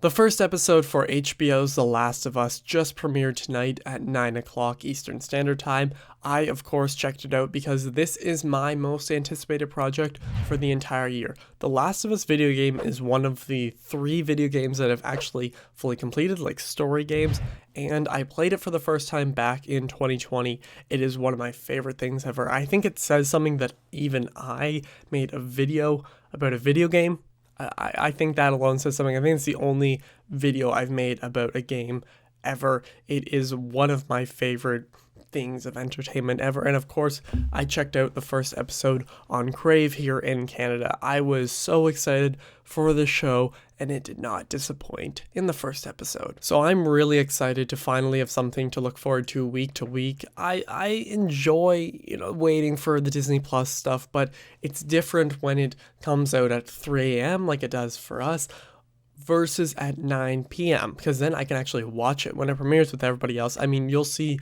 The first episode for HBO's The Last of Us just premiered tonight at 9 o'clock Eastern Standard Time. I, of course, checked it out because this is my most anticipated project for the entire year. The Last of Us video game is one of the 3 video games that I've actually fully completed, like story games, and I played it for the first time back in 2020. It is one of my favorite things ever. I think it says something that even I made a video about a video game. I think that alone says something. I think it's the only video I've made about a game ever. It is one of my favorite things of entertainment ever. And of course, I checked out the first episode on Crave here in Canada. I was so excited for the show, and it did not disappoint in the first episode. So I'm really excited to finally have something to look forward to week. I enjoy, waiting for the Disney Plus stuff, but it's different when it comes out at 3 a.m. like it does for us, versus at 9 p.m. because then I can actually watch it when it premieres with everybody else. I mean, you'll see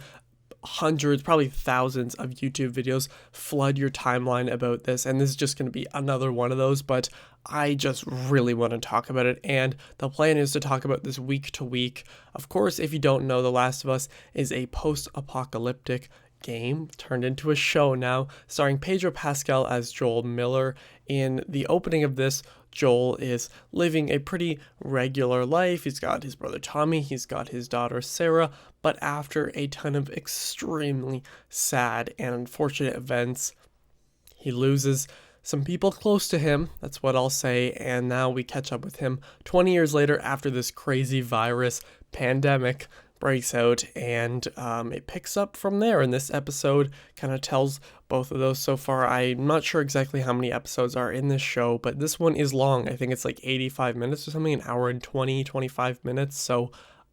hundreds, probably thousands of YouTube videos flood your timeline about this, and this is just going to be another one of those, but I just really want to talk about it, and the plan is to talk about this week to week. Of course, if you don't know, The Last of Us is a post-apocalyptic game turned into a show now, starring Pedro Pascal as Joel Miller. In the opening of this, Joel is living a pretty regular life. He's got his brother Tommy, he's got his daughter Sarah, but after a ton of extremely sad and unfortunate events, he loses some people close to him, that's what I'll say, and now we catch up with him 20 years later after this crazy virus pandemic breaks out, and it picks up from there, and this episode kind of tells both of those so far. I'm not sure exactly how many episodes are in this show, but this one is long. I think it's like 85 minutes or something, an hour and 25 minutes, so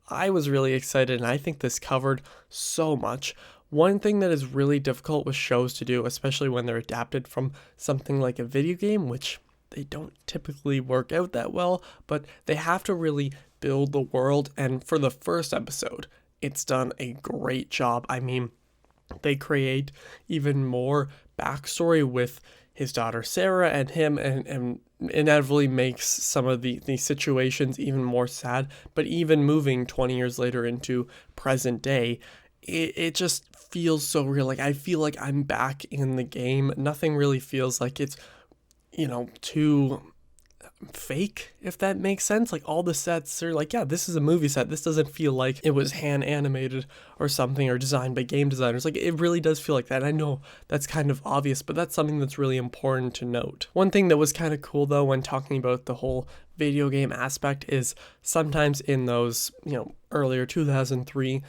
I was really excited, and I think this covered so much. One thing that is really difficult with shows to do, especially when they're adapted from something like a video game, which they don't typically work out that well, but they have to really build the world, and for the first episode, it's done a great job. I mean, they create even more backstory with his daughter Sarah and him, and inevitably makes some of the situations even more sad, but even moving 20 years later into present day, it just feels so real. Like, I feel like I'm back in the game. Nothing really feels like it's, too fake, if that makes sense. Like, all the sets are like, yeah, this is a movie set. This doesn't feel like it was hand animated or something, or designed by game designers. Like, it really does feel like that. I know that's kind of obvious, but that's something that's really important to note. One thing that was kind of cool though when talking about the whole video game aspect is sometimes in those, earlier 2003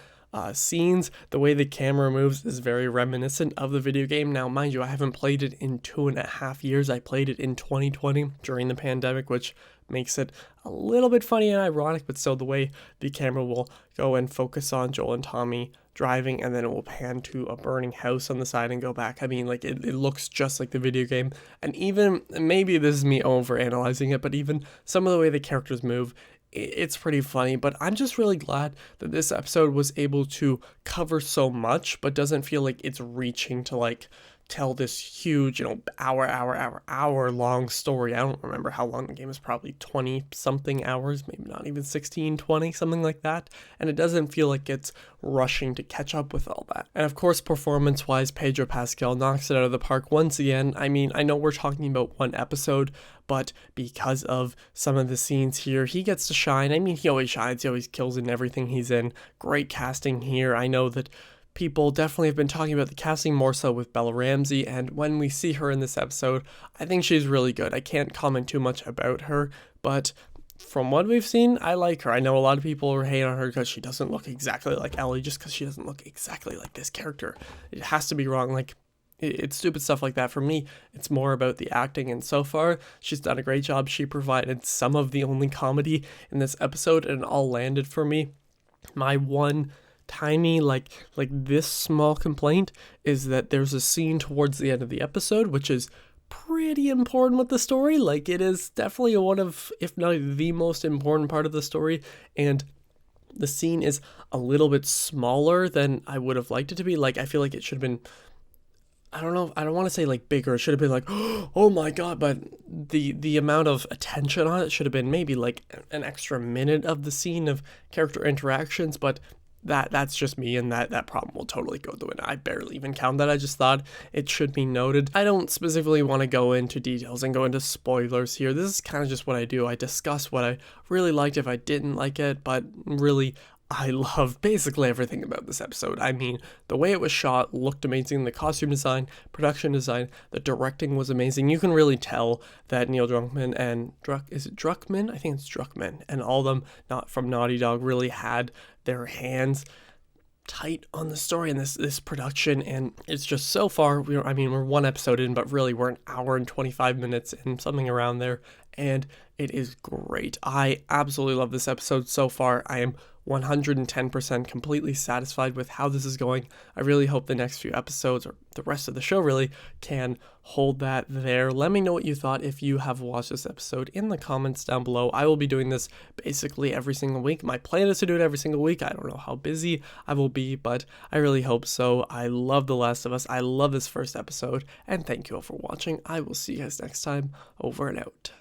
scenes, the way the camera moves is very reminiscent of the video game. Now, mind you, I haven't played it in 2.5 years. I played it in 2020 during the pandemic, which makes it a little bit funny and ironic, but still the way the camera will go and focus on Joel and Tommy driving, and then it will pan to a burning house on the side and go back. I mean, like, it looks just like the video game, and even, maybe this is me over analyzing it, but even some of the way the characters move, it's pretty funny. But I'm just really glad that this episode was able to cover so much, but doesn't feel like it's reaching to like tell this huge, hour long story. I don't remember how long the game is, probably 20 something hours, maybe not even 16, 20, something like that. And it doesn't feel like it's rushing to catch up with all that. And of course, performance wise, Pedro Pascal knocks it out of the park once again. I mean, I know we're talking about one episode, but because of some of the scenes here, he gets to shine. I mean, he always shines, he always kills in everything he's in. Great casting here. I know that people definitely have been talking about the casting more so with Bella Ramsey, and when we see her in this episode, I think she's really good. I can't comment too much about her, but from what we've seen, I like her. I know a lot of people are hating on her because she doesn't look exactly like Ellie, just because she doesn't look exactly like this character. It has to be wrong. Like, it's stupid stuff like that. For me, it's more about the acting, and so far, she's done a great job. She provided some of the only comedy in this episode, and it all landed for me. My one tiny, like this small complaint is that there's a scene towards the end of the episode, which is pretty important with the story. Like, it is definitely one of, if not the most important part of the story, and the scene is a little bit smaller than I would have liked it to be. Like, I feel like it should have been I don't know, I don't want to say like bigger. It should have been like, oh my god, but the amount of attention on it should have been maybe like an extra minute of the scene of character interactions, but that's just me, and that problem will totally go the window. I barely even count that. I just thought it should be noted. I don't specifically want to go into details and go into spoilers here. This is kind of just what I do. I discuss what I really liked, if I didn't like it, but really I love basically everything about this episode. I mean, the way it was shot looked amazing, the costume design, production design, the directing was amazing. You can really tell that Neil Druckmann and is it Druckmann? I think it's Druckmann, and all of them not from Naughty Dog really had their hands tight on the story and this production. And it's just so far, we're one episode in, but really we're an hour and 25 minutes and something around there, and it is great. I absolutely love this episode so far. I am 110% completely satisfied with how this is going. I really hope the next few episodes, or the rest of the show really, can hold that there. Let me know what you thought if you have watched this episode in the comments down below. I will be doing this basically every single week. My plan is to do it every single week. I don't know how busy I will be, but I really hope so. I love The Last of Us. I love this first episode, and thank you all for watching. I will see you guys next time. Over and out.